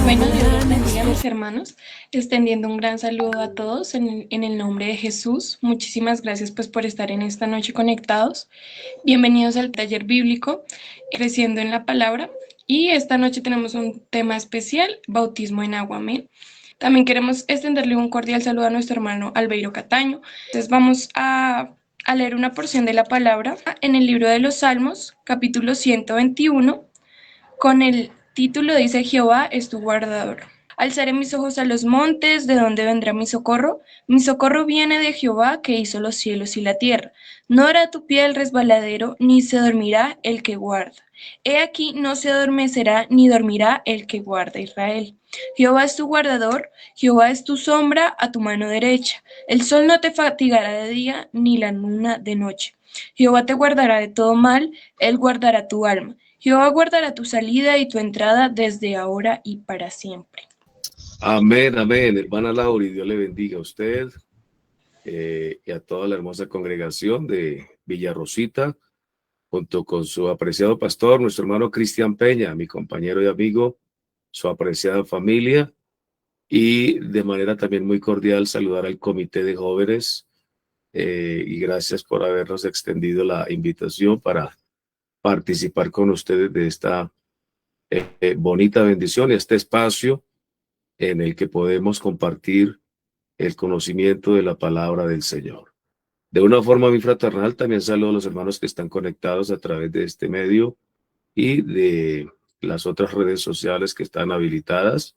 Bueno, Dios los bendiga, mis hermanos, extendiendo un gran saludo a todos en el nombre de Jesús. Muchísimas gracias pues por estar en esta noche conectados. Bienvenidos al taller bíblico, creciendo en la palabra. Y esta noche tenemos un tema especial, bautismo en agua. Amén. También queremos extenderle un cordial saludo a nuestro hermano Albeiro Cataño. Entonces vamos a leer una porción de la palabra en el libro de los Salmos, capítulo 121, con el título dice: Jehová es tu guardador. Alzaré mis ojos a los montes, ¿de dónde vendrá mi socorro? Mi socorro viene de Jehová, que hizo los cielos y la tierra. No hará tu pie el resbaladero, ni se dormirá el que guarda. He aquí, no se adormecerá, ni dormirá el que guarda Israel. Jehová es tu guardador, Jehová es tu sombra a tu mano derecha. El sol no te fatigará de día, ni la luna de noche. Jehová te guardará de todo mal, él guardará tu alma. Jehová guardará tu salida y tu entrada desde ahora y para siempre. Amén, amén. Hermana Laura, Dios le bendiga a usted y a toda la hermosa congregación de Villarrosita, junto con su apreciado pastor, nuestro hermano Cristian Peña, mi compañero y amigo, su apreciada familia, y de manera también muy cordial saludar al comité de jóvenes y gracias por habernos extendido la invitación para participar con ustedes de esta bonita bendición y este espacio en el que podemos compartir el conocimiento de la palabra del Señor. De una forma muy fraternal, también saludo a los hermanos que están conectados a través de este medio y de las otras redes sociales que están habilitadas,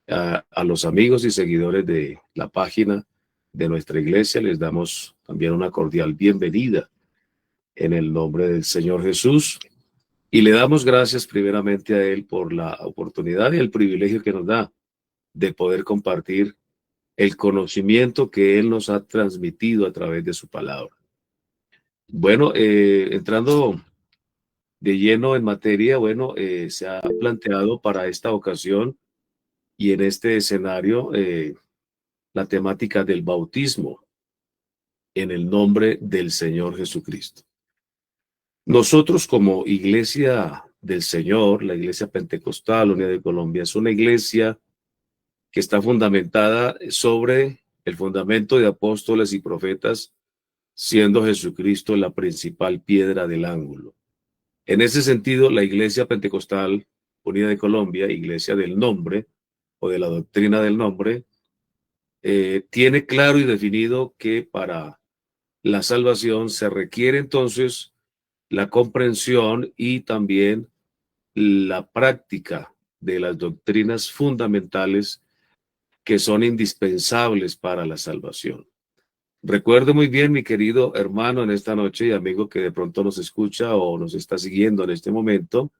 a los amigos y seguidores de la página de nuestra iglesia. Les damos también una cordial bienvenida en el nombre del Señor Jesús y le damos gracias primeramente a Él por la oportunidad y el privilegio que nos da de poder compartir el conocimiento que Él nos ha transmitido a través de su palabra. Bueno, entrando de lleno en materia, bueno, se ha planteado para esta ocasión y en este escenario la temática del bautismo en el nombre del Señor Jesucristo. Nosotros como Iglesia del Señor, la Iglesia Pentecostal Unida de Colombia, es una iglesia que está fundamentada sobre el fundamento de apóstoles y profetas, siendo Jesucristo la principal piedra del ángulo. En ese sentido, la Iglesia Pentecostal Unida de Colombia, Iglesia del Nombre o de la doctrina del nombre, tiene claro y definido que para la salvación se requiere entonces la comprensión y también la práctica de las doctrinas fundamentales que son indispensables para la salvación. Recuerdo muy bien, mi querido hermano, en esta noche y amigo que de pronto nos escucha o nos está siguiendo en este momento,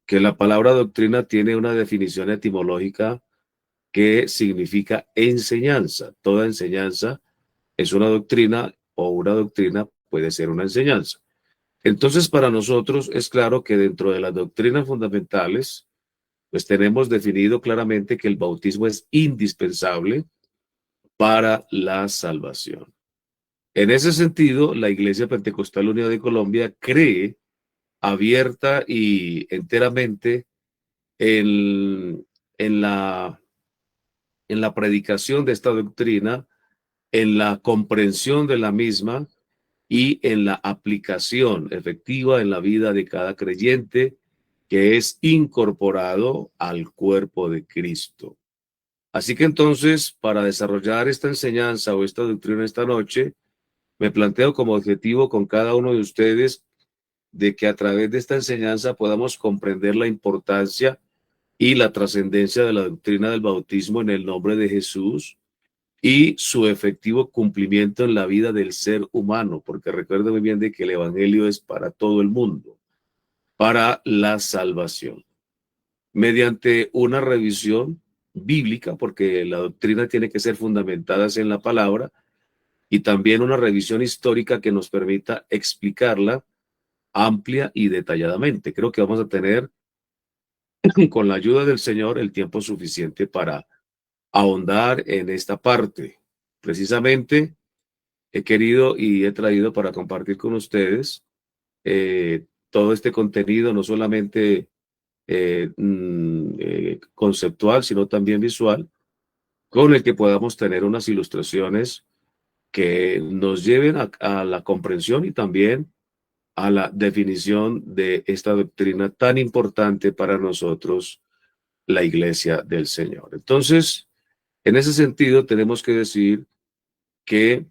que la palabra doctrina tiene una definición etimológica que significa enseñanza. Toda enseñanza es una doctrina o una doctrina puede ser una enseñanza. Entonces, para nosotros es claro que dentro de las doctrinas fundamentales, pues tenemos definido claramente que el bautismo es indispensable para la salvación. En ese sentido, la Iglesia Pentecostal Unida de Colombia cree abierta y enteramente en, en, la, en la predicación de esta doctrina, en la comprensión de la misma y en la aplicación efectiva en la vida de cada creyente que es incorporado al cuerpo de Cristo. Así que entonces, para desarrollar esta enseñanza o esta doctrina esta noche, me planteo como objetivo con cada uno de ustedes de que a través de esta enseñanza podamos comprender la importancia y la trascendencia de la doctrina del bautismo en el nombre de Jesús y su efectivo cumplimiento en la vida del ser humano, porque recuerden muy bien de que el evangelio es para todo el mundo, para la salvación. Mediante una revisión bíblica, porque la doctrina tiene que ser fundamentada en la palabra, y también una revisión histórica que nos permita explicarla amplia y detalladamente. Creo que vamos a tener, con la ayuda del Señor, el tiempo suficiente para ahondar en esta parte. Precisamente he querido y he traído para compartir con ustedes todo este contenido, no solamente conceptual, sino también visual, con el que podamos tener unas ilustraciones que nos lleven a la comprensión y también a la definición de esta doctrina tan importante para nosotros, la Iglesia del Señor. Entonces, en ese sentido, tenemos que decir que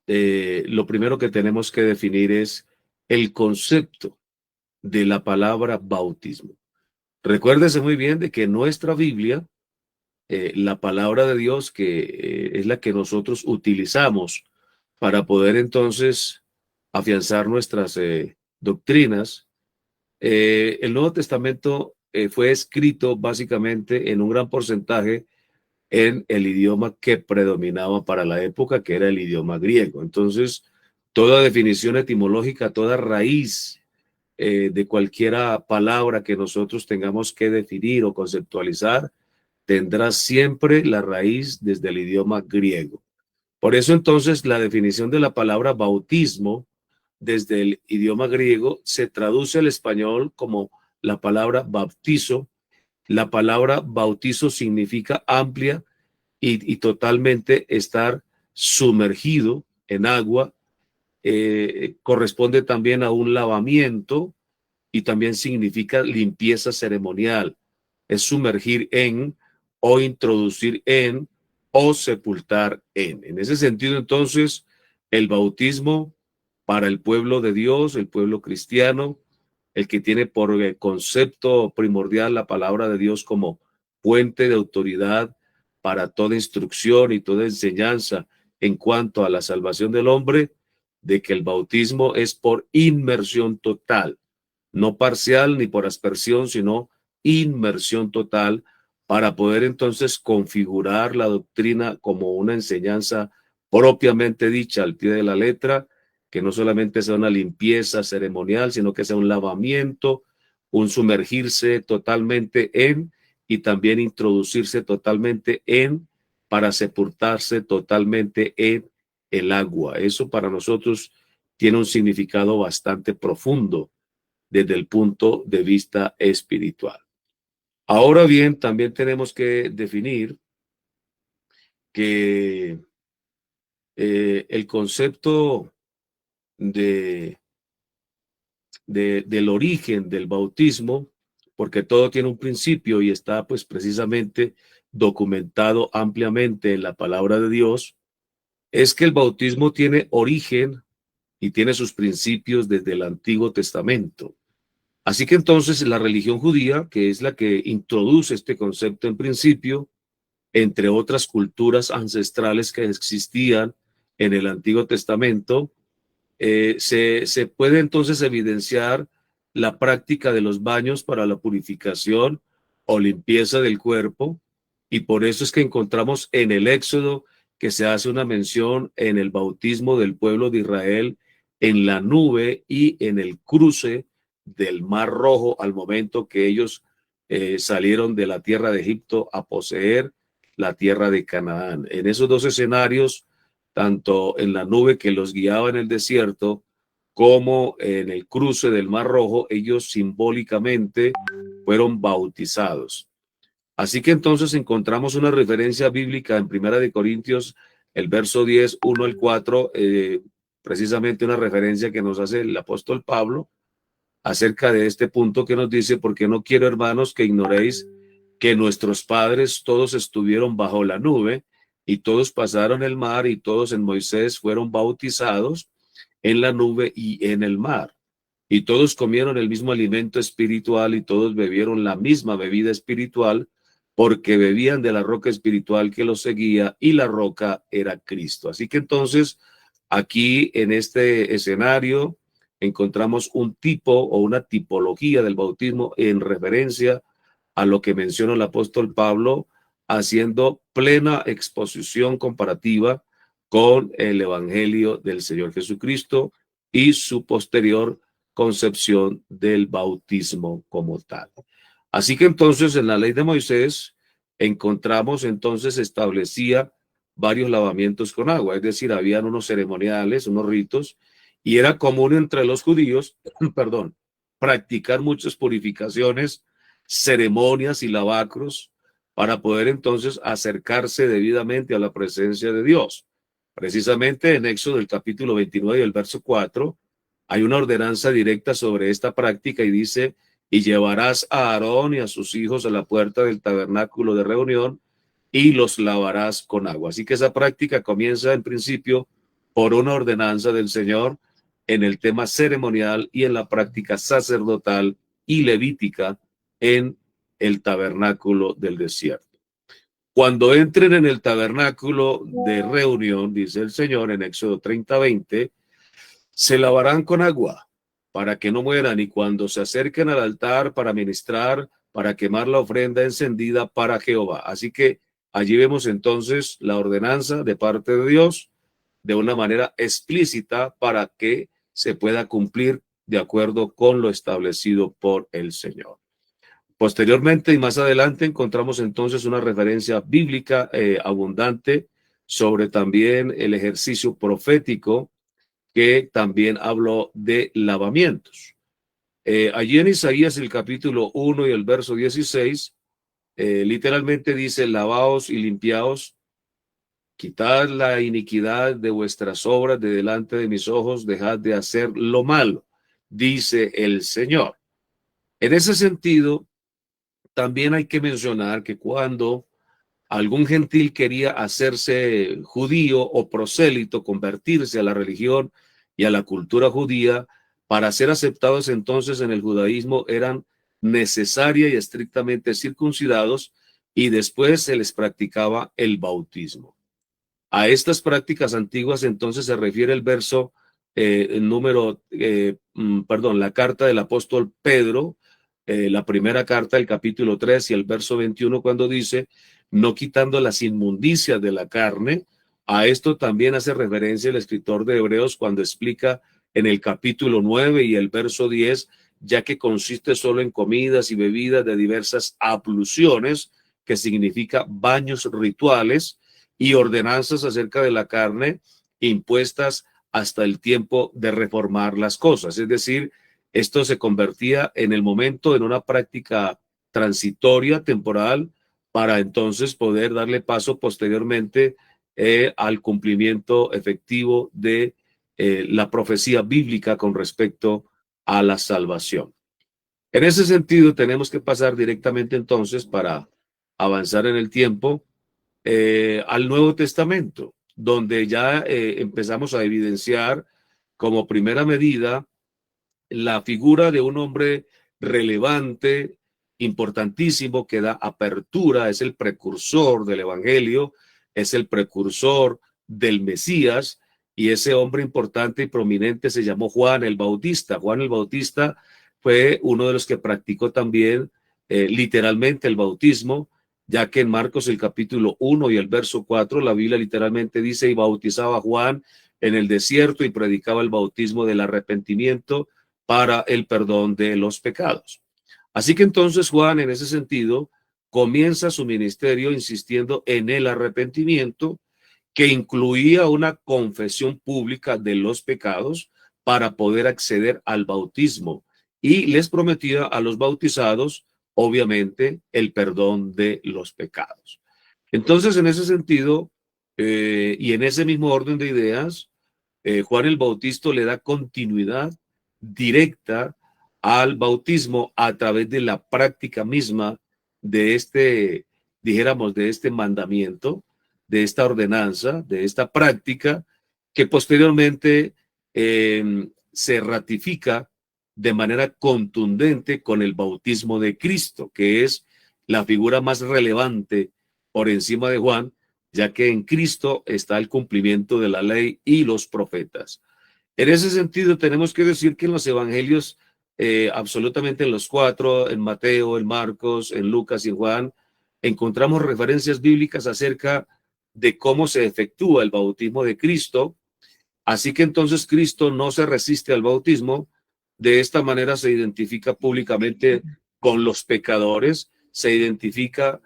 lo primero que tenemos que definir es el concepto de la palabra bautismo. Recuérdese muy bien de que nuestra Biblia, la palabra de Dios, que es la que nosotros utilizamos para poder entonces afianzar nuestras doctrinas, el Nuevo Testamento fue escrito básicamente en un gran porcentaje en el idioma que predominaba para la época, que era el idioma griego. Entonces, toda definición etimológica, toda raíz de cualquiera palabra que nosotros tengamos que definir o conceptualizar, tendrá siempre la raíz desde el idioma griego. Por eso entonces la definición de la palabra bautismo desde el idioma griego se traduce al español como la palabra bautizo. La palabra bautizo significa amplia y totalmente estar sumergido en agua. Corresponde también a un lavamiento y también significa limpieza ceremonial. Es sumergir en o introducir en o sepultar en. En ese sentido, entonces, el bautismo para el pueblo de Dios, el pueblo cristiano, el que tiene por concepto primordial la palabra de Dios como fuente de autoridad para toda instrucción y toda enseñanza en cuanto a la salvación del hombre, de que el bautismo es por inmersión total, no parcial ni por aspersión, sino inmersión total, para poder entonces configurar la doctrina como una enseñanza propiamente dicha al pie de la letra, que no solamente sea una limpieza ceremonial, sino que sea un lavamiento, un sumergirse totalmente en y también introducirse totalmente en para sepultarse totalmente en el agua. Eso para nosotros tiene un significado bastante profundo desde el punto de vista espiritual. Ahora bien, también tenemos que definir que el concepto del origen del bautismo, porque todo tiene un principio y está pues precisamente documentado ampliamente en la palabra de Dios, es que el bautismo tiene origen y tiene sus principios desde el Antiguo Testamento. Así que entonces la religión judía, que es la que introduce este concepto en principio, entre otras culturas ancestrales que existían en el Antiguo Testamento, se puede entonces evidenciar la práctica de los baños para la purificación o limpieza del cuerpo, y por eso es que encontramos en el Éxodo que se hace una mención en el bautismo del pueblo de Israel en la nube y en el cruce del Mar Rojo al momento que ellos salieron de la tierra de Egipto a poseer la tierra de Canaán. En esos dos escenarios, tanto en la nube que los guiaba en el desierto como en el cruce del Mar Rojo, ellos simbólicamente fueron bautizados. Así que entonces encontramos una referencia bíblica en Primera de Corintios, el verso 10, 1 al 4, precisamente una referencia que nos hace el apóstol Pablo acerca de este punto que nos dice: porque no quiero, hermanos, que ignoréis que nuestros padres todos estuvieron bajo la nube y todos pasaron el mar y todos en Moisés fueron bautizados en la nube y en el mar. Y todos comieron el mismo alimento espiritual y todos bebieron la misma bebida espiritual, porque bebían de la roca espiritual que los seguía, y la roca era Cristo. Así que entonces aquí en este escenario encontramos un tipo o una tipología del bautismo en referencia a lo que menciona el apóstol Pablo, haciendo plena exposición comparativa con el evangelio del Señor Jesucristo y su posterior concepción del bautismo como tal. Así que entonces en la ley de Moisés encontramos entonces establecía varios lavamientos con agua, es decir, habían unos ceremoniales, unos ritos, y era común entre los judíos, perdón, practicar muchas purificaciones, ceremonias y lavacros para poder entonces acercarse debidamente a la presencia de Dios. Precisamente en Éxodo, el capítulo 29 y el verso 4, hay una ordenanza directa sobre esta práctica y dice: y llevarás a Aarón y a sus hijos a la puerta del tabernáculo de reunión y los lavarás con agua. Así que esa práctica comienza en principio por una ordenanza del Señor en el tema ceremonial y en la práctica sacerdotal y levítica en el tabernáculo del desierto. Cuando entren en el tabernáculo de reunión, dice el Señor en Éxodo 30:20, se lavarán con agua para que no mueran, y cuando se acerquen al altar para ministrar, para quemar la ofrenda encendida para Jehová. Así que allí vemos entonces la ordenanza de parte de Dios de una manera explícita para que se pueda cumplir de acuerdo con lo establecido por el Señor. Posteriormente y más adelante encontramos entonces una referencia bíblica abundante sobre también el ejercicio profético, que también habló de lavamientos. Allí en Isaías el capítulo 1 y el verso 16, literalmente dice: lavaos y limpiaos, quitad la iniquidad de vuestras obras de delante de mis ojos, dejad de hacer lo malo, dice el Señor. En ese sentido, también hay que mencionar que cuando algún gentil quería hacerse judío o prosélito, convertirse a la religión y a la cultura judía, para ser aceptados entonces en el judaísmo eran necesaria y estrictamente circuncidados, y después se les practicaba el bautismo. A estas prácticas antiguas entonces se refiere el verso la carta del apóstol Pedro, la primera carta del capítulo 3 y el verso 21, cuando dice: no quitando las inmundicias de la carne. A esto también hace referencia el escritor de Hebreos cuando explica en el capítulo 9 y el verso 10, ya que consiste solo en comidas y bebidas de diversas abluciones, que significa baños rituales, y ordenanzas acerca de la carne impuestas hasta el tiempo de reformar las cosas. Es decir, esto se convertía en el momento en una práctica transitoria, temporal, para entonces poder darle paso posteriormente al cumplimiento efectivo de la profecía bíblica con respecto a la salvación. En ese sentido, tenemos que pasar directamente entonces, para avanzar en el tiempo, al Nuevo Testamento, donde ya empezamos a evidenciar como primera medida la figura de un hombre relevante, importantísimo, que da apertura, es el precursor del Evangelio, es el precursor del Mesías, y ese hombre importante y prominente se llamó Juan el Bautista. Juan el Bautista fue uno de los que practicó también literalmente el bautismo, ya que en Marcos el capítulo 1 y el verso 4, la Biblia literalmente dice: y bautizaba a Juan en el desierto y predicaba el bautismo del arrepentimiento para el perdón de los pecados. Así que entonces Juan, en ese sentido, comienza su ministerio insistiendo en el arrepentimiento, que incluía una confesión pública de los pecados para poder acceder al bautismo, y les prometía a los bautizados, obviamente, el perdón de los pecados. Entonces, en ese sentido, y en ese mismo orden de ideas, Juan el Bautista le da continuidad directa al bautismo a través de la práctica misma de este, dijéramos, de este mandamiento, de esta ordenanza, de esta práctica, que posteriormente se ratifica de manera contundente con el bautismo de Cristo, que es la figura más relevante por encima de Juan, ya que en Cristo está el cumplimiento de la ley y los profetas. En ese sentido, tenemos que decir que en los evangelios, absolutamente en los cuatro, en Mateo, en Marcos, en Lucas y en Juan, encontramos referencias bíblicas acerca de cómo se efectúa el bautismo de Cristo. Así que entonces Cristo no se resiste al bautismo. De esta manera se identifica públicamente con los pecadores, se identifica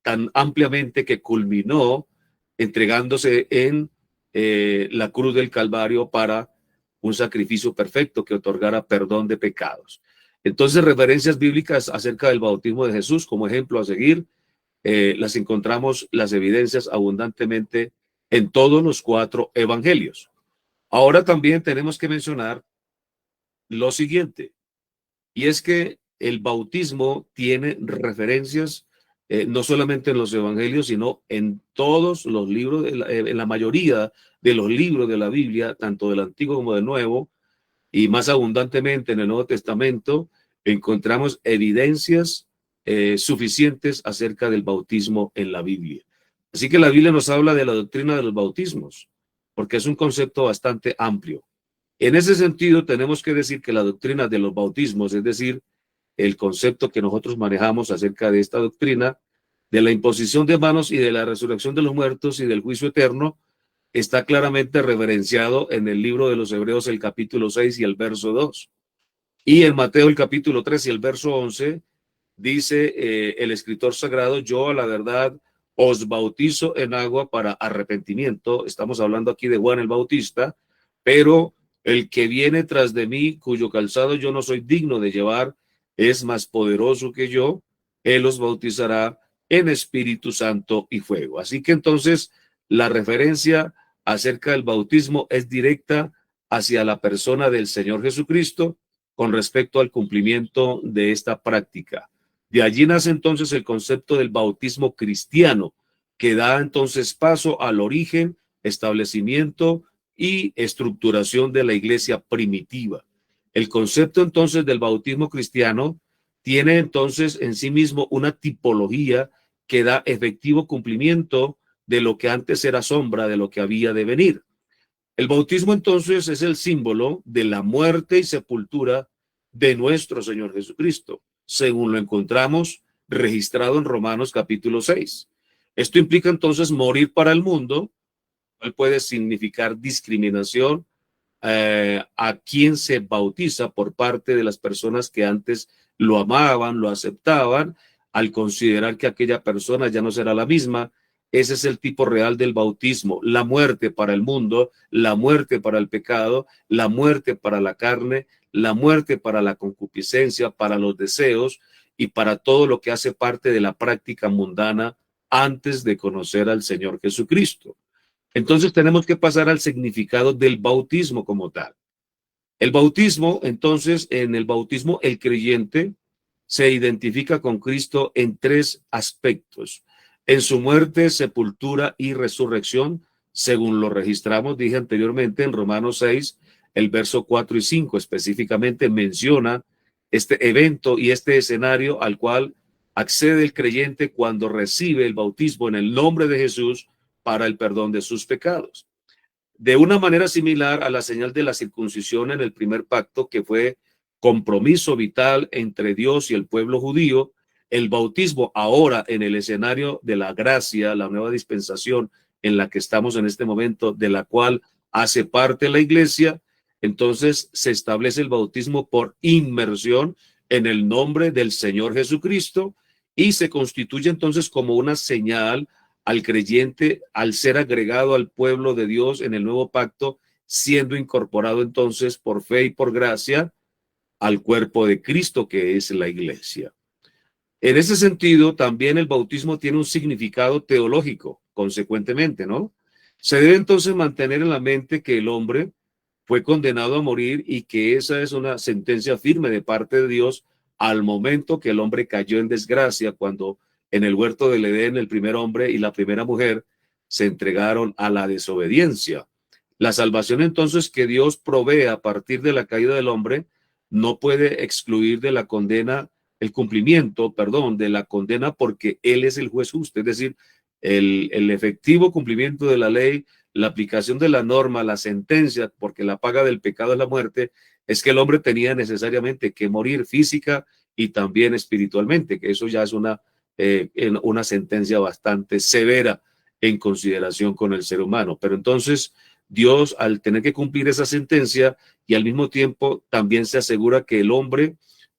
tan ampliamente que culminó entregándose en la cruz del Calvario para un sacrificio perfecto que otorgara perdón de pecados. Entonces, referencias bíblicas acerca del bautismo de Jesús como ejemplo a seguir, las encontramos las evidencias abundantemente en todos los 4 evangelios. Ahora también tenemos que mencionar lo siguiente, y es que el bautismo tiene referencias no solamente en los evangelios, sino en todos los libros, en la mayoría de los libros de la Biblia, tanto del Antiguo como del Nuevo, y más abundantemente en el Nuevo Testamento, encontramos evidencias suficientes acerca del bautismo en la Biblia. Así que la Biblia nos habla de la doctrina de los bautismos, porque es un concepto bastante amplio. En ese sentido, tenemos que decir que la doctrina de los bautismos, es decir, el concepto que nosotros manejamos acerca de esta doctrina, de la imposición de manos y de la resurrección de los muertos y del juicio eterno, está claramente referenciado en el libro de los Hebreos, el capítulo 6 y el verso 2. Y en Mateo, el capítulo 3 y el verso 11, dice el escritor sagrado, yo a la verdad os bautizo en agua para arrepentimiento. Estamos hablando aquí de Juan el Bautista, pero el que viene tras de mí, cuyo calzado yo no soy digno de llevar, es más poderoso que yo. Él os bautizará en Espíritu Santo y fuego. Así que entonces la referencia acerca del bautismo es directa hacia la persona del Señor Jesucristo con respecto al cumplimiento de esta práctica. De allí nace entonces el concepto del bautismo cristiano, que da entonces paso al origen, establecimiento y estructuración de la iglesia primitiva. El concepto entonces del bautismo cristiano tiene entonces en sí mismo una tipología que da efectivo cumplimiento de lo que antes era sombra de lo que había de venir. El bautismo entonces es el símbolo de la muerte y sepultura de nuestro Señor Jesucristo, según lo encontramos registrado en Romanos capítulo 6. Esto implica entonces morir para el mundo, cual puede significar discriminación a quien se bautiza por parte de las personas que antes lo amaban, lo aceptaban, al considerar que aquella persona ya no será la misma. Ese es el tipo real del bautismo, la muerte para el mundo, la muerte para el pecado, la muerte para la carne, la muerte para la concupiscencia, para los deseos y para todo lo que hace parte de la práctica mundana antes de conocer al Señor Jesucristo. Entonces tenemos que pasar al significado del bautismo como tal. El bautismo, entonces, en el bautismo el creyente se identifica con Cristo en 3 aspectos. En su muerte, sepultura y resurrección, según lo registramos, dije anteriormente, en Romanos 6, el verso 4 y 5, específicamente menciona este evento y este escenario al cual accede el creyente cuando recibe el bautismo en el nombre de Jesús para el perdón de sus pecados. De una manera similar a la señal de la circuncisión en el primer pacto, que fue compromiso vital entre Dios y el pueblo judío, el bautismo ahora en el escenario de la gracia, la nueva dispensación en la que estamos en este momento, de la cual hace parte la iglesia, entonces se establece el bautismo por inmersión en el nombre del Señor Jesucristo y se constituye entonces como una señal al creyente al ser agregado al pueblo de Dios en el nuevo pacto, siendo incorporado entonces por fe y por gracia al cuerpo de Cristo, que es la iglesia. En ese sentido, también el bautismo tiene un significado teológico, consecuentemente, ¿no? Se debe entonces mantener en la mente que el hombre fue condenado a morir y que esa es una sentencia firme de parte de Dios al momento que el hombre cayó en desgracia, cuando en el huerto del Edén el primer hombre y la primera mujer se entregaron a la desobediencia. La salvación entonces que Dios provee a partir de la caída del hombre no puede excluir de la condena el cumplimiento, de la condena, porque Él es el juez justo, es decir, el efectivo cumplimiento de la ley, la aplicación de la norma, la sentencia, porque la paga del pecado es la muerte, es que el hombre tenía necesariamente que morir física y también espiritualmente, que eso ya es una sentencia bastante severa en consideración con el ser humano. Pero entonces Dios, al tener que cumplir esa sentencia y al mismo tiempo también se asegura que el hombre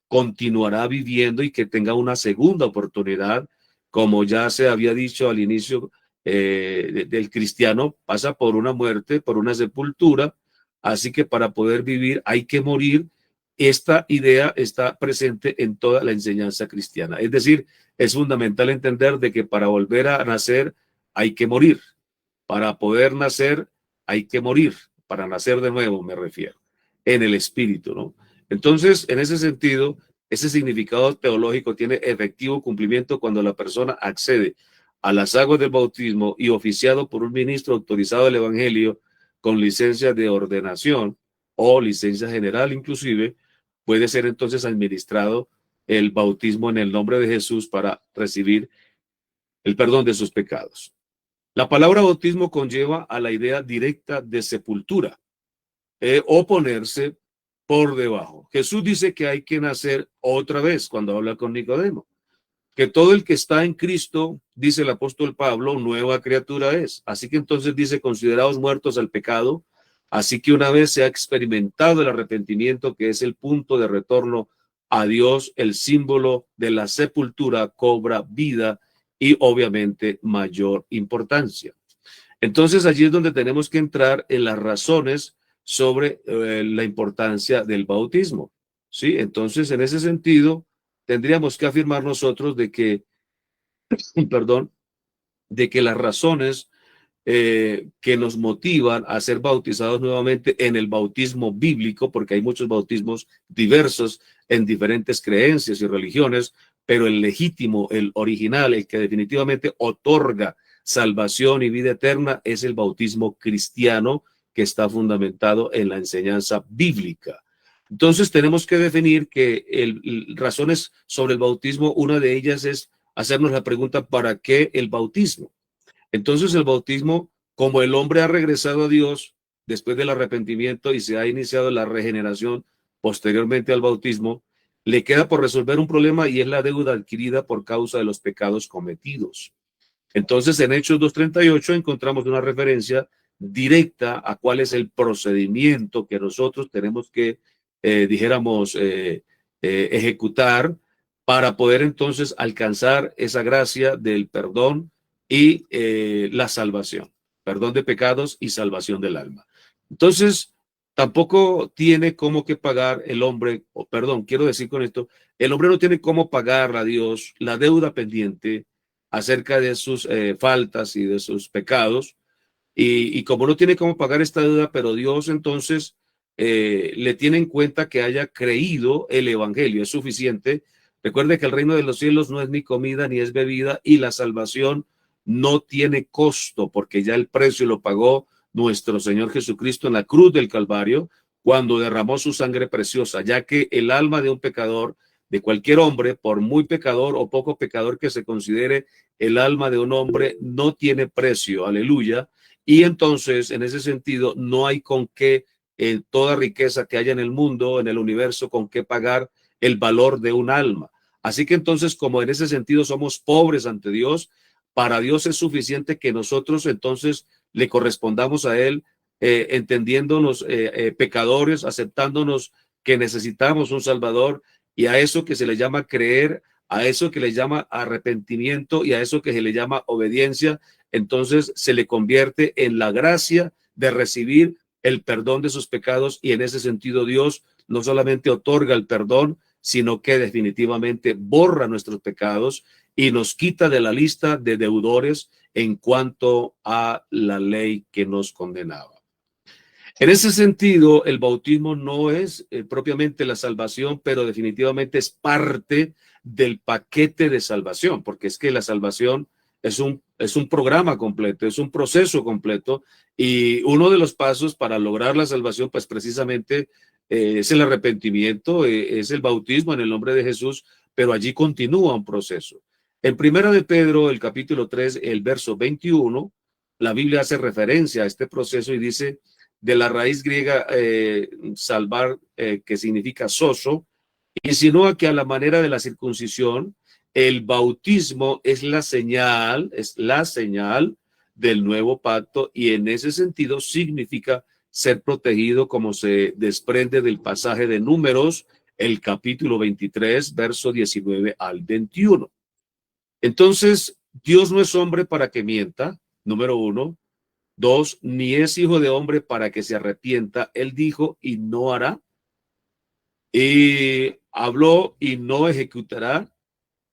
continuará viviendo y que tenga una segunda oportunidad, como ya se había dicho al inicio del cristiano, pasa por una muerte, por una sepultura, así que para poder vivir hay que morir. Esta idea está presente en toda la enseñanza cristiana. Es decir, es fundamental entender de que para volver a nacer hay que morir. Para poder nacer hay que morir. Para nacer de nuevo, me refiero, en el espíritu, ¿no? Entonces, en ese sentido, ese significado teológico tiene efectivo cumplimiento cuando la persona accede a las aguas del bautismo y oficiado por un ministro autorizado del Evangelio con licencia de ordenación o licencia general inclusive, puede ser entonces administrado el bautismo en el nombre de Jesús para recibir el perdón de sus pecados. La palabra bautismo conlleva a la idea directa de sepultura o ponerse por debajo. Jesús dice que hay que nacer otra vez cuando habla con Nicodemo, que todo el que está en Cristo, dice el apóstol Pablo, nueva criatura es. Así que entonces dice, considerados muertos al pecado, así que una vez se ha experimentado el arrepentimiento, que es el punto de retorno a Dios, el símbolo de la sepultura cobra vida y obviamente mayor importancia. Entonces allí es donde tenemos que entrar en las razones sobre la importancia del bautismo, ¿sí? Entonces, en ese sentido, tendríamos que afirmar nosotros de que, perdón, de que las razones que nos motivan a ser bautizados nuevamente en el bautismo bíblico, porque hay muchos bautismos diversos en diferentes creencias y religiones, pero el legítimo, el original, el que definitivamente otorga salvación y vida eterna es el bautismo cristiano, que está fundamentado en la enseñanza bíblica. Entonces tenemos que definir que razones sobre el bautismo, una de ellas es hacernos la pregunta, ¿para qué el bautismo? Entonces el bautismo, como el hombre ha regresado a Dios después del arrepentimiento y se ha iniciado la regeneración posteriormente al bautismo, le queda por resolver un problema y es la deuda adquirida por causa de los pecados cometidos. Entonces en Hechos 2:38 encontramos una referencia directa a cuál es el procedimiento que nosotros tenemos que, ejecutar para poder entonces alcanzar esa gracia del perdón y la salvación, perdón de pecados y salvación del alma. Entonces, tampoco tiene cómo que pagar el hombre, perdón, quiero decir con esto, el hombre no tiene cómo pagar a Dios la deuda pendiente acerca de sus faltas y de sus pecados, y como no tiene cómo pagar esta deuda, pero Dios entonces le tiene en cuenta que haya creído el evangelio, es suficiente. Recuerde que el reino de los cielos no es ni comida ni es bebida, y la salvación no tiene costo, porque ya el precio lo pagó nuestro Señor Jesucristo en la cruz del Calvario, cuando derramó su sangre preciosa, ya que el alma de un pecador, de cualquier hombre, por muy pecador o poco pecador que se considere, el alma de un hombre no tiene precio, aleluya. Y entonces, en ese sentido, no hay con qué, toda riqueza que haya en el mundo, en el universo, con qué pagar el valor de un alma. Así que entonces, como en ese sentido somos pobres ante Dios, para Dios es suficiente que nosotros entonces le correspondamos a Él, entendiéndonos pecadores, aceptándonos que necesitamos un Salvador, y a eso que se le llama creer, a eso que le llama arrepentimiento y a eso que se le llama obediencia, entonces se le convierte en la gracia de recibir el perdón de sus pecados, y en ese sentido Dios no solamente otorga el perdón, sino que definitivamente borra nuestros pecados y nos quita de la lista de deudores en cuanto a la ley que nos condenaba. En ese sentido, el bautismo no es propiamente la salvación, pero definitivamente es parte del paquete de salvación, porque es que la salvación es un programa completo, es un proceso completo, y uno de los pasos para lograr la salvación, pues precisamente es el arrepentimiento, es el bautismo en el nombre de Jesús, pero allí continúa un proceso. En Primera de Pedro, el capítulo 3, el verso 21, la Biblia hace referencia a este proceso y dice: de la raíz griega salvar, que significa soso, insinúa que a la manera de la circuncisión, el bautismo es la señal del nuevo pacto, y en ese sentido significa ser protegido, como se desprende del pasaje de Números, el capítulo 23, verso 19 al 21. Entonces, Dios no es hombre para que mienta, número uno. 2, ni es hijo de hombre para que se arrepienta. Él dijo y no hará. Y habló y no ejecutará.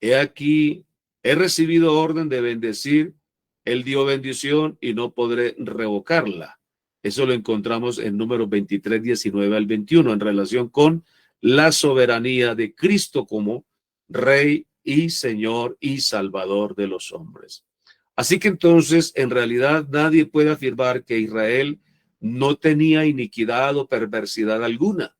He aquí, he recibido orden de bendecir. Él dio bendición y no podré revocarla. Eso lo encontramos en Números 23, 19 al 21, en relación con la soberanía de Cristo como Rey y Señor y Salvador de los hombres. Así que entonces, en realidad, nadie puede afirmar que Israel no tenía iniquidad o perversidad alguna.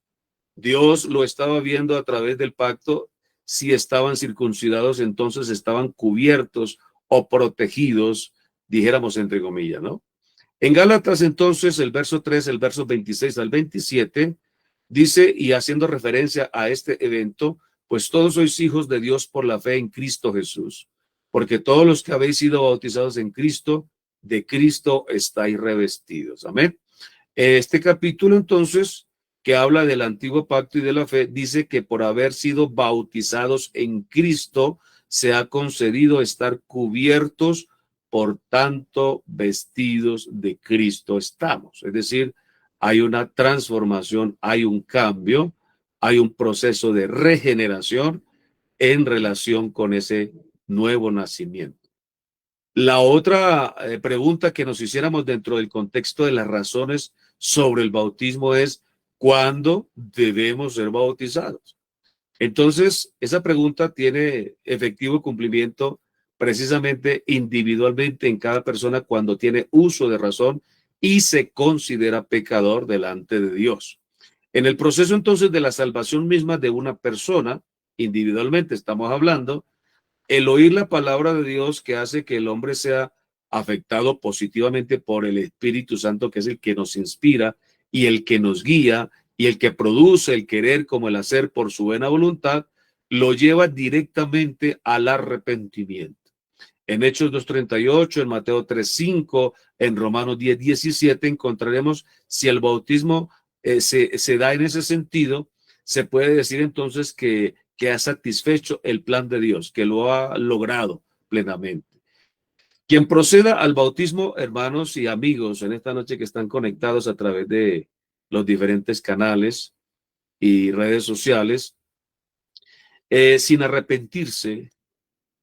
Dios lo estaba viendo a través del pacto. Si estaban circuncidados, entonces estaban cubiertos o protegidos, dijéramos entre comillas, ¿no? En Gálatas, entonces, el verso 3, el verso 26 al 27, dice, y haciendo referencia a este evento, pues todos sois hijos de Dios por la fe en Cristo Jesús, porque todos los que habéis sido bautizados en Cristo, de Cristo estáis revestidos. Amén. Este capítulo, entonces, que habla del antiguo pacto y de la fe, dice que por haber sido bautizados en Cristo, se ha concedido estar cubiertos, por tanto, vestidos de Cristo estamos. Es decir, hay una transformación, hay un cambio, hay un proceso de regeneración en relación con ese nuevo nacimiento. La otra pregunta que nos hiciéramos dentro del contexto de las razones sobre el bautismo es, ¿cuándo debemos ser bautizados? Entonces, esa pregunta tiene efectivo cumplimiento precisamente individualmente en cada persona cuando tiene uso de razón y se considera pecador delante de Dios. En el proceso entonces de la salvación misma de una persona, individualmente estamos hablando, el oír la palabra de Dios que hace que el hombre sea afectado positivamente por el Espíritu Santo, que es el que nos inspira y el que nos guía y el que produce el querer como el hacer por su buena voluntad, lo lleva directamente al arrepentimiento. En Hechos 2:38, en Mateo 3:5, en Romanos 10:17 encontraremos si el bautismo se da en ese sentido, se puede decir entonces que ha satisfecho el plan de Dios, que lo ha logrado plenamente. Quien proceda al bautismo, hermanos y amigos, en esta noche que están conectados a través de los diferentes canales y redes sociales, sin arrepentirse,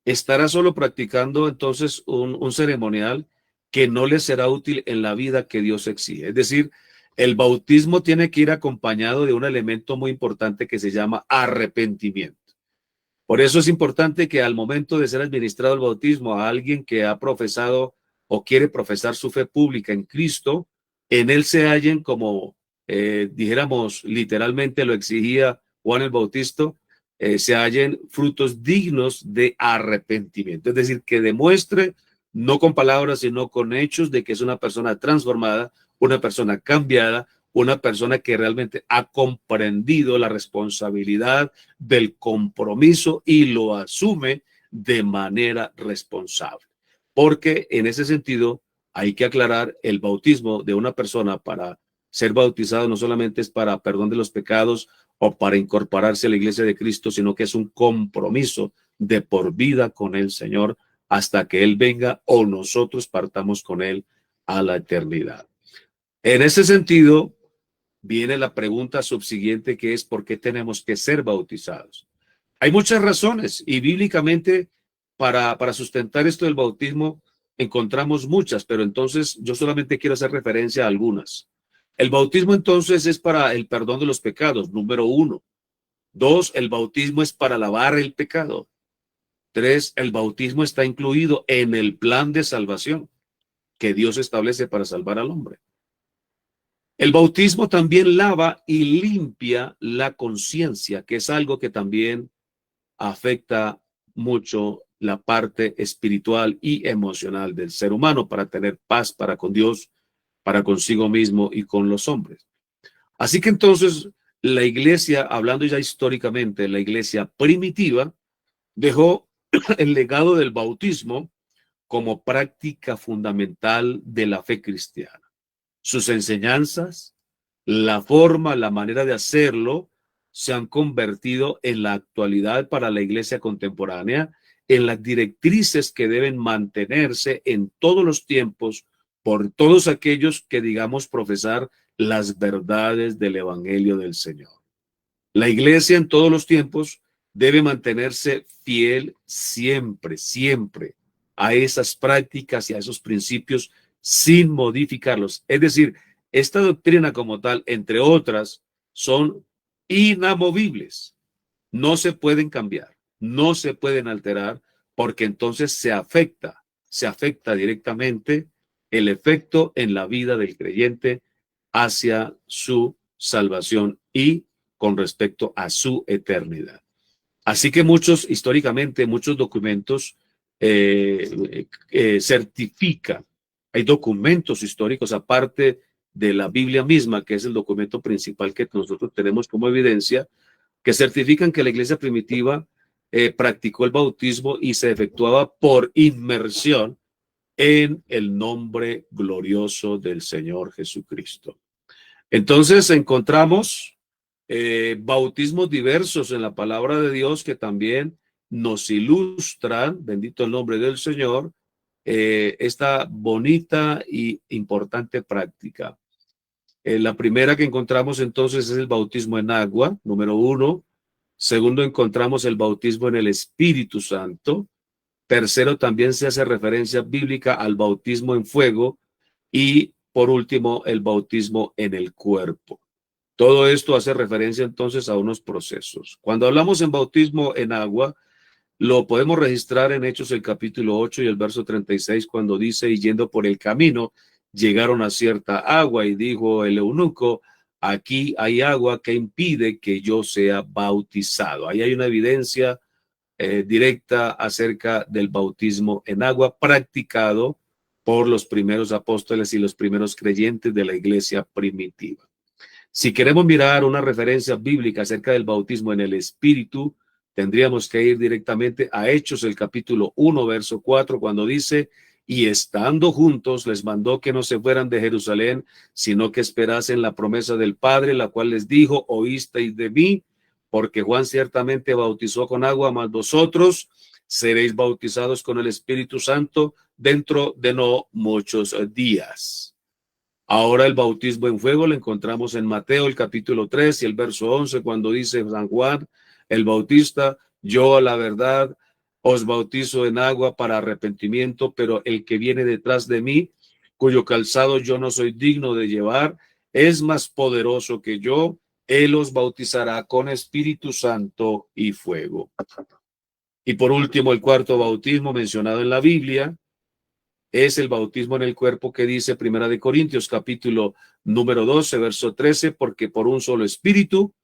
estará solo practicando entonces un ceremonial que no le será útil en la vida que Dios exige. Es decir, el bautismo tiene que ir acompañado de un elemento muy importante que se llama arrepentimiento. Por eso es importante que al momento de ser administrado el bautismo a alguien que ha profesado o quiere profesar su fe pública en Cristo, en él se hallen como, dijéramos, literalmente lo exigía Juan el Bautista, se hallen frutos dignos de arrepentimiento. Es decir, que demuestre, no con palabras, sino con hechos de que es una persona transformada, una persona cambiada, una persona que realmente ha comprendido la responsabilidad del compromiso y lo asume de manera responsable. Porque en ese sentido hay que aclarar, el bautismo de una persona para ser bautizado no solamente es para perdón de los pecados o para incorporarse a la iglesia de Cristo, sino que es un compromiso de por vida con el Señor hasta que Él venga o nosotros partamos con Él a la eternidad. En ese sentido, viene la pregunta subsiguiente, que es ¿por qué tenemos que ser bautizados? Hay muchas razones y bíblicamente para sustentar esto del bautismo encontramos muchas, pero entonces yo solamente quiero hacer referencia a algunas. El bautismo entonces es para el perdón de los pecados, número 1. 2, el bautismo es para lavar el pecado. 3, el bautismo está incluido en el plan de salvación que Dios establece para salvar al hombre. El bautismo también lava y limpia la conciencia, que es algo que también afecta mucho la parte espiritual y emocional del ser humano para tener paz para con Dios, para consigo mismo y con los hombres. Así que entonces la iglesia, hablando ya históricamente, la iglesia primitiva dejó el legado del bautismo como práctica fundamental de la fe cristiana. Sus enseñanzas, la forma, la manera de hacerlo, se han convertido en la actualidad para la iglesia contemporánea en las directrices que deben mantenerse en todos los tiempos por todos aquellos que digamos profesar las verdades del Evangelio del Señor. La iglesia en todos los tiempos debe mantenerse fiel siempre, siempre a esas prácticas y a esos principios sin modificarlos. Es decir, esta doctrina como tal, entre otras, son inamovibles. No se pueden cambiar, no se pueden alterar, porque entonces se afecta directamente el efecto en la vida del creyente hacia su salvación y con respecto a su eternidad. Así que históricamente, muchos documentos certifican, hay documentos históricos aparte de la Biblia misma, que es el documento principal que nosotros tenemos como evidencia, que certifican que la iglesia primitiva practicó el bautismo y se efectuaba por inmersión en el nombre glorioso del Señor Jesucristo. Entonces encontramos bautismos diversos en la palabra de Dios que también nos ilustran, bendito el nombre del Señor, esta bonita y importante práctica. La primera que encontramos entonces es el bautismo en agua, número 1. Segundo, encontramos el bautismo en el Espíritu Santo. Tercero, también se hace referencia bíblica al bautismo en fuego. Y por último, el bautismo en el cuerpo. Todo esto hace referencia entonces a unos procesos. Cuando hablamos en bautismo en agua, lo podemos registrar en Hechos el capítulo 8 y el verso 36, cuando dice, y yendo por el camino, llegaron a cierta agua y dijo el eunuco, aquí hay agua que impide que yo sea bautizado. Ahí hay una evidencia directa acerca del bautismo en agua practicado por los primeros apóstoles y los primeros creyentes de la iglesia primitiva. Si queremos mirar una referencia bíblica acerca del bautismo en el Espíritu, tendríamos que ir directamente a Hechos, el capítulo 1, verso 4, cuando dice, y estando juntos les mandó que no se fueran de Jerusalén, sino que esperasen la promesa del Padre, la cual les dijo, oísteis de mí, porque Juan ciertamente bautizó con agua, mas vosotros seréis bautizados con el Espíritu Santo dentro de no muchos días. Ahora el bautismo en fuego lo encontramos en Mateo, el capítulo 3 y el verso 11, cuando dice San Juan, el Bautista, yo a la verdad os bautizo en agua para arrepentimiento, pero el que viene detrás de mí, cuyo calzado yo no soy digno de llevar, es más poderoso que yo, él os bautizará con Espíritu Santo y fuego. Y por último, el cuarto bautismo mencionado en la Biblia, es el bautismo en el cuerpo que dice Primera de Corintios, capítulo número 12, verso 13, porque por un solo espíritu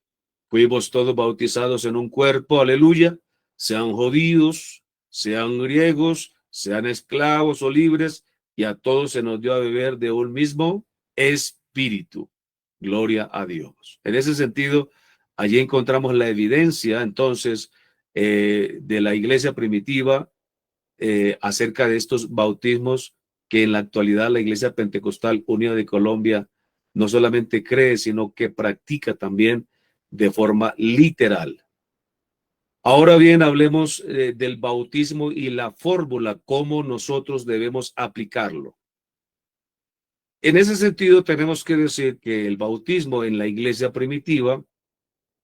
fuimos todos bautizados en un cuerpo, aleluya, sean judíos, sean griegos, sean esclavos o libres, y a todos se nos dio a beber de un mismo espíritu. Gloria a Dios. En ese sentido, allí encontramos la evidencia, entonces, de la iglesia primitiva, acerca de estos bautismos que en la actualidad la Iglesia Pentecostal Unida de Colombia no solamente cree, sino que practica también de forma literal. Ahora bien, hablemos del bautismo y la fórmula, cómo nosotros debemos aplicarlo. En ese sentido, tenemos que decir que el bautismo en la iglesia primitiva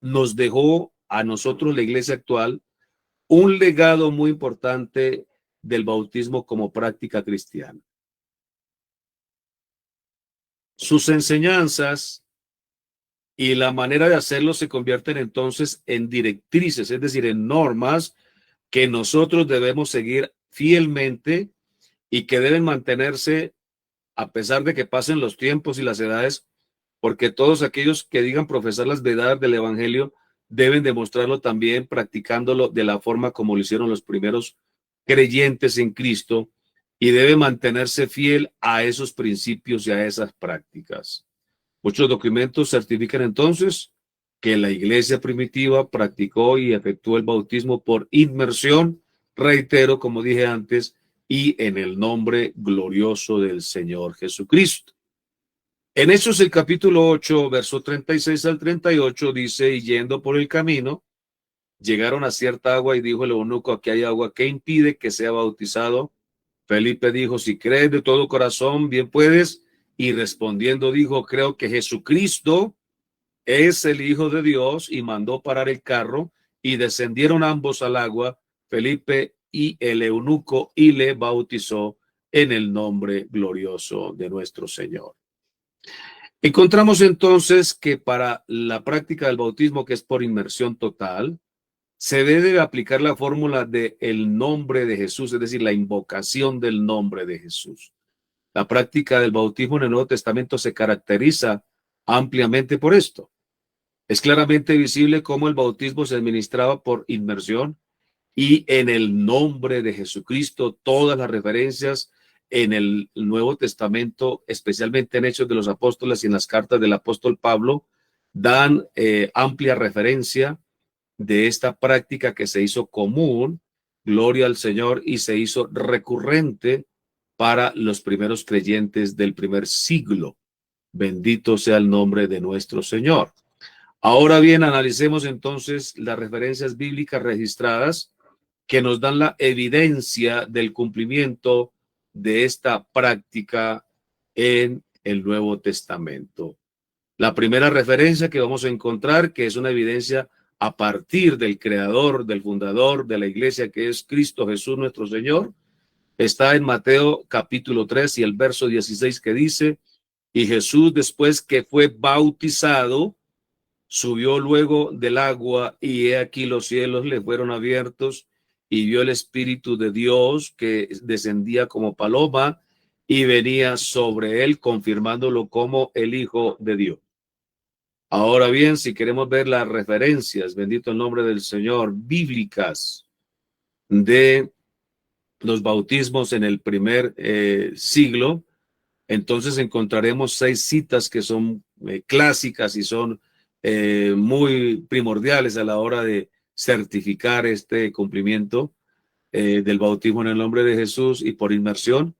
nos dejó a nosotros, la iglesia actual, un legado muy importante del bautismo como práctica cristiana. Sus enseñanzas y la manera de hacerlo se convierten entonces en directrices, es decir, en normas que nosotros debemos seguir fielmente y que deben mantenerse a pesar de que pasen los tiempos y las edades, porque todos aquellos que digan profesar las verdades del Evangelio deben demostrarlo también practicándolo de la forma como lo hicieron los primeros creyentes en Cristo, y debe mantenerse fiel a esos principios y a esas prácticas. Muchos documentos certifican entonces que la iglesia primitiva practicó y efectuó el bautismo por inmersión, reitero, como dije antes, y en el nombre glorioso del Señor Jesucristo. En Hechos el capítulo 8, verso 36 al 38 dice, y yendo por el camino, llegaron a cierta agua y dijo el eunuco, aquí hay agua que impide que sea bautizado, Felipe dijo, si crees de todo corazón, bien puedes. Y respondiendo dijo, creo que Jesucristo es el Hijo de Dios, y mandó parar el carro y descendieron ambos al agua, Felipe y el eunuco, y le bautizó en el nombre glorioso de nuestro Señor. Encontramos entonces que para la práctica del bautismo, que es por inmersión total, se debe aplicar la fórmula de el nombre de Jesús, es decir, la invocación del nombre de Jesús. La práctica del bautismo en el Nuevo Testamento se caracteriza ampliamente por esto. Es claramente visible cómo el bautismo se administraba por inmersión y en el nombre de Jesucristo. Todas las referencias en el Nuevo Testamento, especialmente en Hechos de los Apóstoles y en las cartas del apóstol Pablo, dan amplia referencia de esta práctica que se hizo común, gloria al Señor, y se hizo recurrente para los primeros creyentes del primer siglo. Bendito sea el nombre de nuestro Señor. Ahora bien, analicemos entonces las referencias bíblicas registradas que nos dan la evidencia del cumplimiento de esta práctica en el Nuevo Testamento. La primera referencia que vamos a encontrar, que es una evidencia a partir del creador, del fundador de la iglesia, que es Cristo Jesús nuestro Señor, está en Mateo capítulo 3 y el verso 16, que dice, y Jesús, después que fue bautizado, subió luego del agua, y he aquí los cielos le fueron abiertos, y vio el Espíritu de Dios que descendía como paloma y venía sobre él, confirmándolo como el Hijo de Dios. Ahora bien, si queremos ver las referencias, bendito el nombre del Señor, bíblicas de los bautismos en el primer siglo, entonces encontraremos 6 citas que son clásicas y son muy primordiales a la hora de certificar este cumplimiento del bautismo en el nombre de Jesús y por inmersión,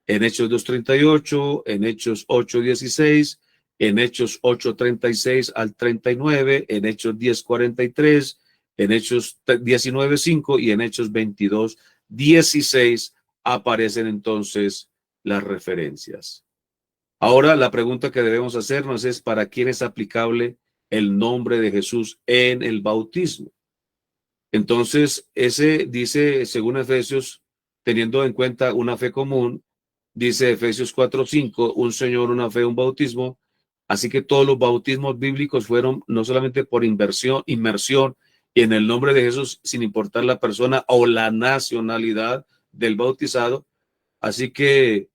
en Hechos 2:38, en Hechos 8:16, en Hechos 8:36 al 39, en Hechos 10:43, en Hechos 19:5 y en Hechos 22:16 aparecen entonces las referencias. Ahora la pregunta que debemos hacernos es, ¿para quién es aplicable el nombre de Jesús en el bautismo? Entonces, ese dice, según Efesios, teniendo en cuenta una fe común, dice Efesios 4:5, un Señor, una fe, un bautismo. Así que todos los bautismos bíblicos fueron no solamente por inmersión y en el nombre de Jesús, sin importar la persona o la nacionalidad del bautizado. Así que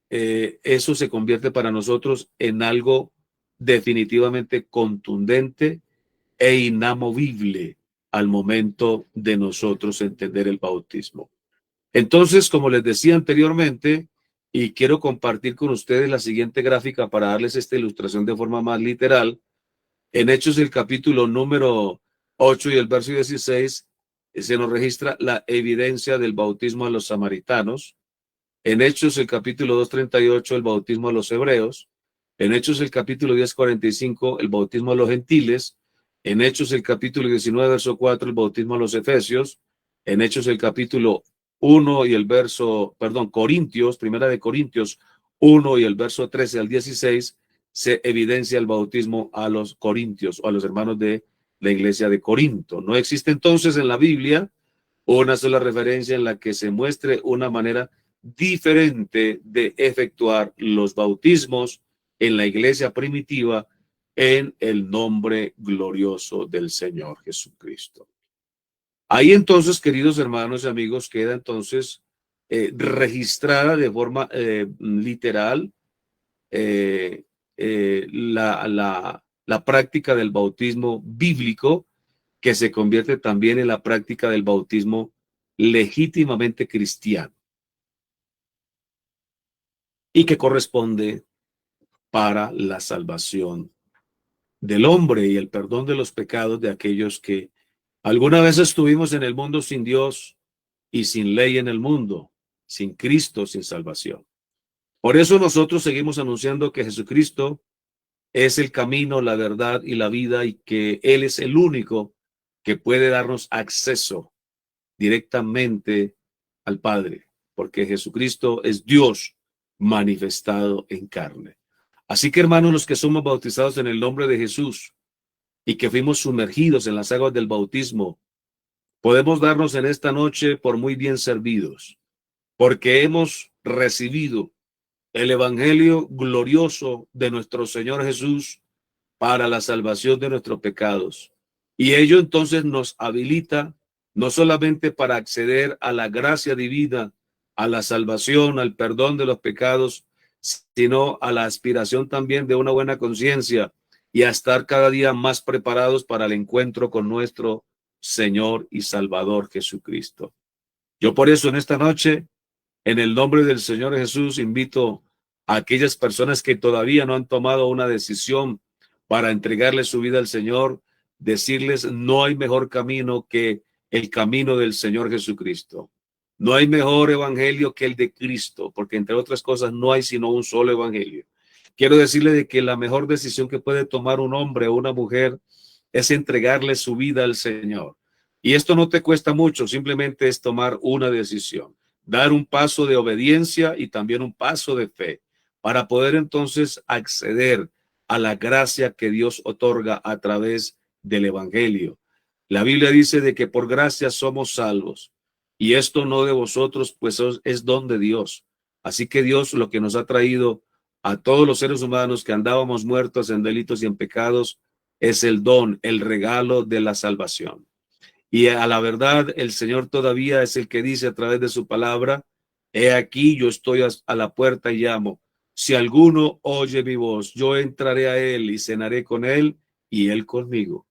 eso se convierte para nosotros en algo definitivamente contundente e inamovible al momento de nosotros entender el bautismo. Entonces, como les decía anteriormente, y quiero compartir con ustedes la siguiente gráfica para darles esta ilustración de forma más literal, en Hechos el capítulo número 8 y el verso 16, se nos registra la evidencia del bautismo a los samaritanos. En Hechos el capítulo 2:38, el bautismo a los hebreos. En Hechos el capítulo 10:45, el bautismo a los gentiles. En Hechos el capítulo 19, verso 4, el bautismo a los efesios. En Hechos el capítulo 1 y el verso, Corintios, primera de Corintios 1 y el verso 13 al 16, se evidencia el bautismo a los corintios o a los hermanos de la iglesia de Corinto. No existe entonces en la Biblia una sola referencia en la que se muestre una manera diferente de efectuar los bautismos en la iglesia primitiva en el nombre glorioso del Señor Jesucristo. Ahí entonces, queridos hermanos y amigos, queda entonces registrada de forma literal la práctica del bautismo bíblico, que se convierte también en la práctica del bautismo legítimamente cristiano y que corresponde para la salvación del hombre y el perdón de los pecados de aquellos que alguna vez estuvimos en el mundo sin Dios y sin ley en el mundo, sin Cristo, sin salvación. Por eso nosotros seguimos anunciando que Jesucristo es el camino, la verdad y la vida, y que Él es el único que puede darnos acceso directamente al Padre porque Jesucristo es Dios manifestado en carne. Así que, hermanos, los que somos bautizados en el nombre de Jesús y que fuimos sumergidos en las aguas del bautismo, podemos darnos en esta noche por muy bien servidos, porque hemos recibido el evangelio glorioso de nuestro Señor Jesús para la salvación de nuestros pecados. Y ello entonces nos habilita no solamente para acceder a la gracia divina, a la salvación, al perdón de los pecados, sino a la aspiración también de una buena conciencia y a estar cada día más preparados para el encuentro con nuestro Señor y Salvador Jesucristo. Yo por eso en esta noche, en el nombre del Señor Jesús, invito a aquellas personas que todavía no han tomado una decisión para entregarle su vida al Señor, decirles: no hay mejor camino que el camino del Señor Jesucristo. No hay mejor evangelio que el de Cristo, porque entre otras cosas no hay sino un solo evangelio. Quiero decirle de que la mejor decisión que puede tomar un hombre o una mujer es entregarle su vida al Señor. Y esto no te cuesta mucho, simplemente es tomar una decisión, dar un paso de obediencia y también un paso de fe para poder entonces acceder a la gracia que Dios otorga a través del evangelio. La Biblia dice de que por gracia somos salvos, y esto no de vosotros, pues es don de Dios. Así que Dios lo que nos ha traído a todos los seres humanos que andábamos muertos en delitos y en pecados es el don, el regalo de la salvación. Y a la verdad, el Señor todavía es el que dice a través de su palabra: he aquí, yo estoy a la puerta y llamo. Si alguno oye mi voz, yo entraré a él y cenaré con él y él conmigo.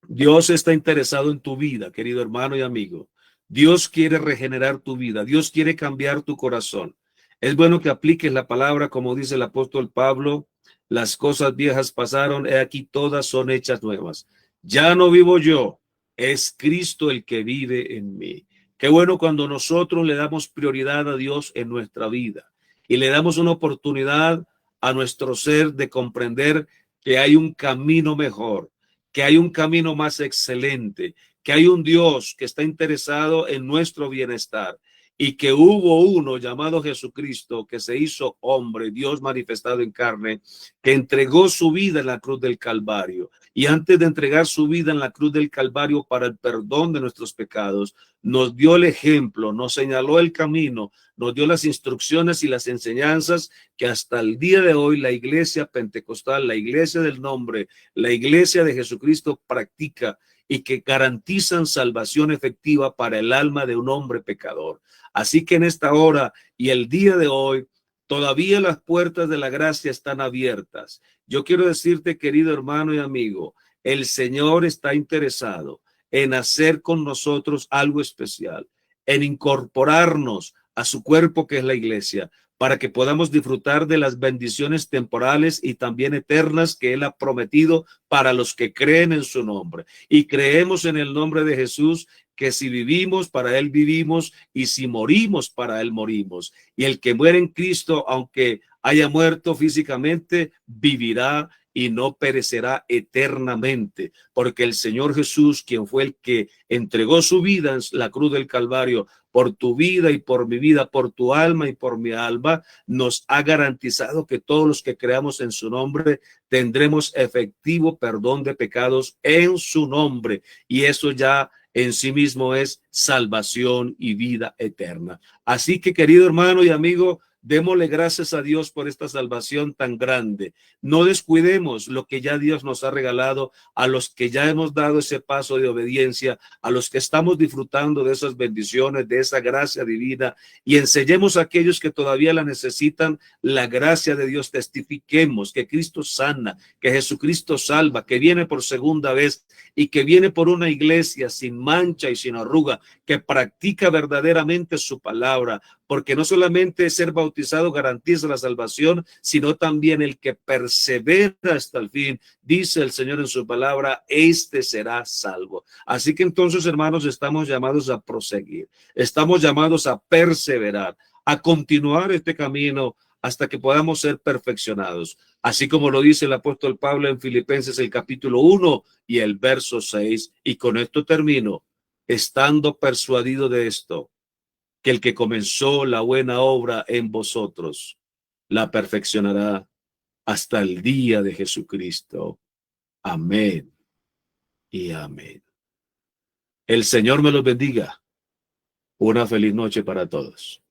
Dios está interesado en tu vida, querido hermano y amigo. Dios quiere regenerar tu vida. Dios quiere cambiar tu corazón. Es bueno que apliques la palabra, como dice el apóstol Pablo: las cosas viejas pasaron, he aquí todas son hechas nuevas. Ya no vivo yo, es Cristo el que vive en mí. Qué bueno cuando nosotros le damos prioridad a Dios en nuestra vida y le damos una oportunidad a nuestro ser de comprender que hay un camino mejor, que hay un camino más excelente, que hay un Dios que está interesado en nuestro bienestar y que hubo uno llamado Jesucristo que se hizo hombre, Dios manifestado en carne, que entregó su vida en la cruz del Calvario. Y antes de entregar su vida en la cruz del Calvario para el perdón de nuestros pecados, nos dio el ejemplo, nos señaló el camino, nos dio las instrucciones y las enseñanzas que hasta el día de hoy la iglesia pentecostal, la iglesia del nombre, la iglesia de Jesucristo practica y que garantizan salvación efectiva para el alma de un hombre pecador. Así que en esta hora y el día de hoy, todavía las puertas de la gracia están abiertas. Yo quiero decirte, querido hermano y amigo, el Señor está interesado en hacer con nosotros algo especial, en incorporarnos a su cuerpo que es la iglesia, para que podamos disfrutar de las bendiciones temporales y también eternas que Él ha prometido para los que creen en su nombre. Y creemos en el nombre de Jesús, que si vivimos, para Él vivimos, y si morimos, para Él morimos. Y el que muere en Cristo, aunque haya muerto físicamente, vivirá y no perecerá eternamente, porque el Señor Jesús, quien fue el que entregó su vida en la cruz del Calvario, por tu vida y por mi vida, por tu alma y por mi alma, nos ha garantizado que todos los que creamos en su nombre tendremos efectivo perdón de pecados en su nombre, y eso ya en sí mismo es salvación y vida eterna. Así que, querido hermano y amigo, démosle gracias a Dios por esta salvación tan grande. No descuidemos lo que ya Dios nos ha regalado a los que ya hemos dado ese paso de obediencia, a los que estamos disfrutando de esas bendiciones, de esa gracia divina, y enseñemos a aquellos que todavía la necesitan la gracia de Dios. Testifiquemos que Cristo sana, que Jesucristo salva, que viene por segunda vez y que viene por una iglesia sin mancha y sin arruga, que practica verdaderamente su palabra, porque no solamente ser bautizado garantiza la salvación, sino también el que persevera hasta el fin, dice el Señor en su palabra, este será salvo. Así que entonces, hermanos, estamos llamados a proseguir, estamos llamados a perseverar, a continuar este camino hasta que podamos ser perfeccionados. Así como lo dice el apóstol Pablo en Filipenses el capítulo 1 y el verso 6. Y con esto termino: estando persuadido de esto, que el que comenzó la buena obra en vosotros la perfeccionará hasta el día de Jesucristo. Amén y amén. El Señor me los bendiga. Una feliz noche para todos.